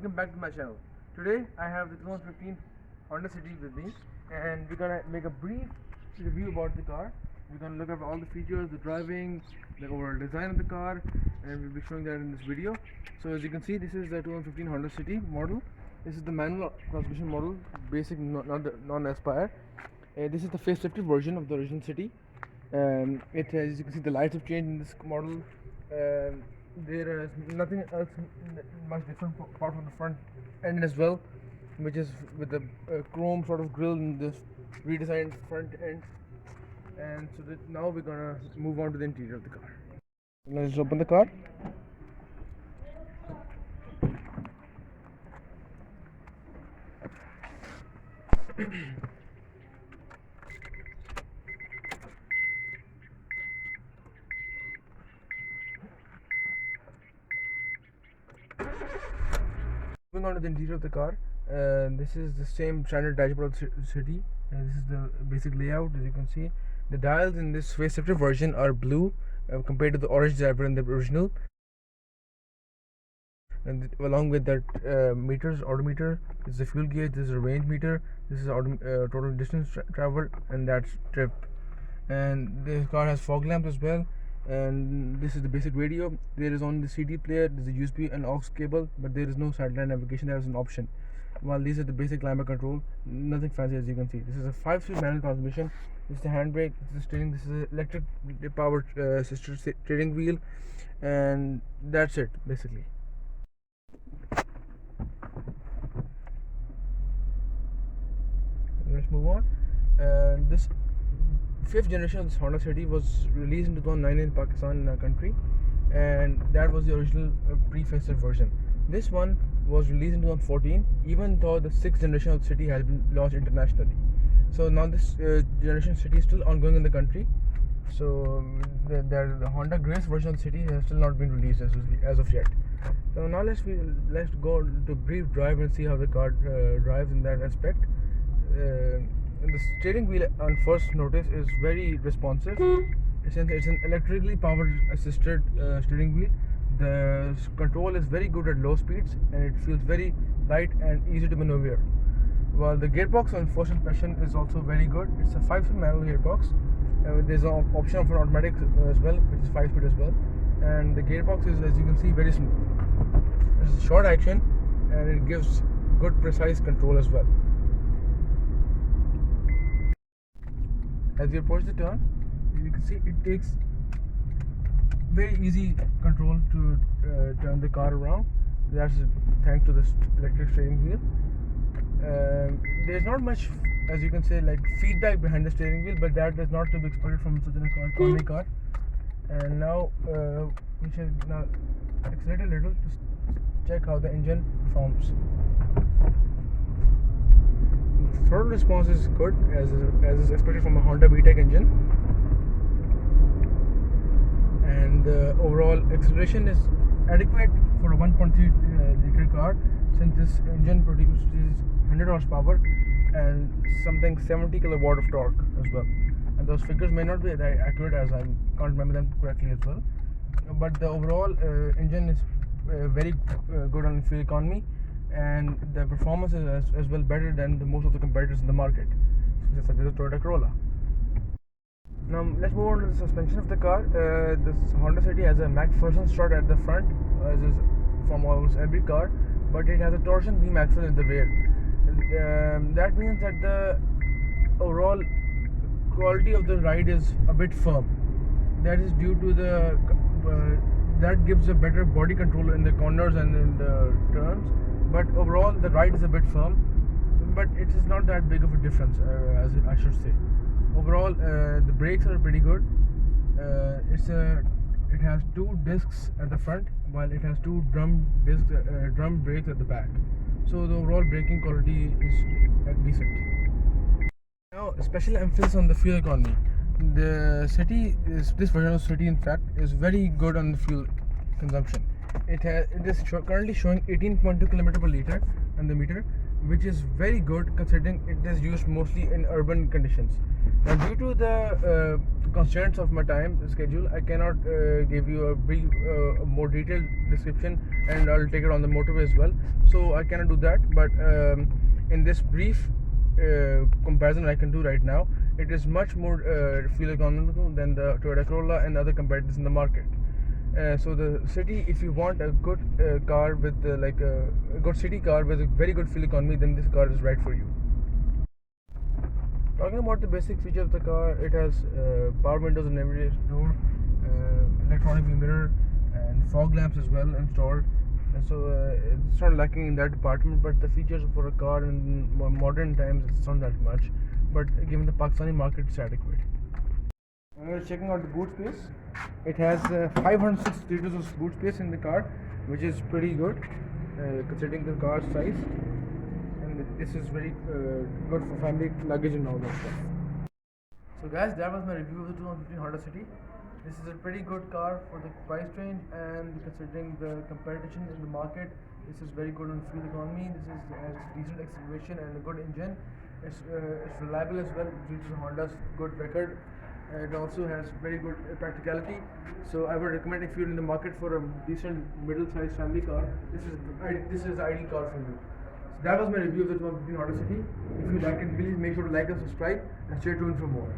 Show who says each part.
Speaker 1: welcome back to my channel. Today I have the 2015 Honda City with me, and we're gonna make a brief review about the car. We're gonna look at all the features, the driving, the overall design of the car, and we'll be showing that in this video. So as you can see, this is the 2015 Honda City model. This is the manual transmission model, basic, non-Aspire. This is the facelifted version of the original City. It has, as you can see, the lights have changed in this model. There is nothing else much different apart from the front end as well, which is with the chrome sort of grille in this redesigned front end. And so now we're gonna move on to the interior of the car. Let's open the car. Moving on to the interior of the car, this is the same standard dashboard of the City. This is the basic layout. As you can see, the dials in this facelifted version are blue compared to the orange that were in the original. And along with that, odometer, this is a fuel gauge, this is a range meter, this is total distance traveled, and that's trip. And the car has fog lamps as well. And this is the basic radio. There is on the CD player, there's a USB and aux cable, but there is no satellite navigation. That is an option. While these are the basic climate control, nothing fancy as you can see. This is a 5-speed manual transmission. This is the handbrake, this is the steering, this is an electric powered steering wheel, and that's it basically. Let's move on. This 5th generation of this Honda City was released in 2009 in Pakistan country, and that was the original pre-facelift version. This one was released in 2014, even though the 6th generation of the City has been launched internationally. So now this generation City is still ongoing in the country. So the Honda Grace version of the City has still not been released as of yet. So now let's go to brief drive and see how the car drives in that aspect. The steering wheel on first notice is very responsive. It's an electrically powered assisted steering wheel. The control is very good at low speeds, and it feels very light and easy to maneuver. While the gearbox on first impression is also very good. It's a 5-speed manual gearbox. There's an option for automatic as well, which is 5-speed as well. And the gearbox is, as you can see, very smooth. It's short action, and it gives good precise control as well. As we approach the turn, you can see it takes very easy control to turn the car around. That's thanks to this electric steering wheel. There's not much, as you can say, like feedback behind the steering wheel, but that is not to be expected from such an economy car. And now we should now accelerate a little to check how the engine performs. Throttle response is good, as is expected from a Honda VTEC engine, and the overall acceleration is adequate for a 1.3 liter car, since this engine produces 100 horsepower and something 70 kilowatt of torque as well. And those figures may not be that accurate, as I can't remember them correctly as well, but the overall engine is very good on fuel economy, and the performance is as well better than most of the competitors in the market, such as the Toyota Corolla. Now let's move on to the suspension of the car. This Honda City has a MacPherson strut at the front, as is from almost every car, but it has a torsion beam axle in the rear. That means that the overall quality of the ride is a bit firm. That is due to the that gives a better body control in the corners and in the turns. But overall, the ride is a bit firm, but it is not that big of a difference, as I should say. Overall, the brakes are pretty good. It has 2 discs at the front, while it has 2 drum brakes at the back. So the overall braking quality is decent. Now, special emphasis on the fuel economy. This version of City, in fact, is very good on the fuel consumption. It is currently showing 18.2 km per liter on the meter, which is very good considering it is used mostly in urban conditions. Now, due to the constraints of my time schedule, I cannot give you a brief, more detailed description, and I'll take it on the motorway as well. So I cannot do that. But in this brief comparison I can do right now, it is much more fuel economical than the Toyota Corolla and other competitors in the market. So the city, if you want a good car with like a good city car with a very good fuel economy, then this car is right for you. Talking about the basic features of the car, it has power windows and navigation door, electronic view mirror, and fog lamps as well installed. And so it's not lacking in that department, but the features for a car in more modern times, it's not that much. But given the Pakistani market, it's adequate. Checking out the boot space, it has 506 liters of boot space in the car, which is pretty good considering the car's size. And this is very good for family luggage and all that stuff. So guys, that was my review of the 2015 Honda City. This is a pretty good car for the price range, and considering the competition in the market, this is very good on fuel economy. This has decent acceleration and a good engine. It's reliable as well due to Honda's good record. It also has very good practicality. So I would recommend, if you're in the market for a decent middle-sized family car, this is the ideal car for you. So that was my review of the 2015 Honda City. If you like it, please make sure to like and subscribe, and stay tuned for more.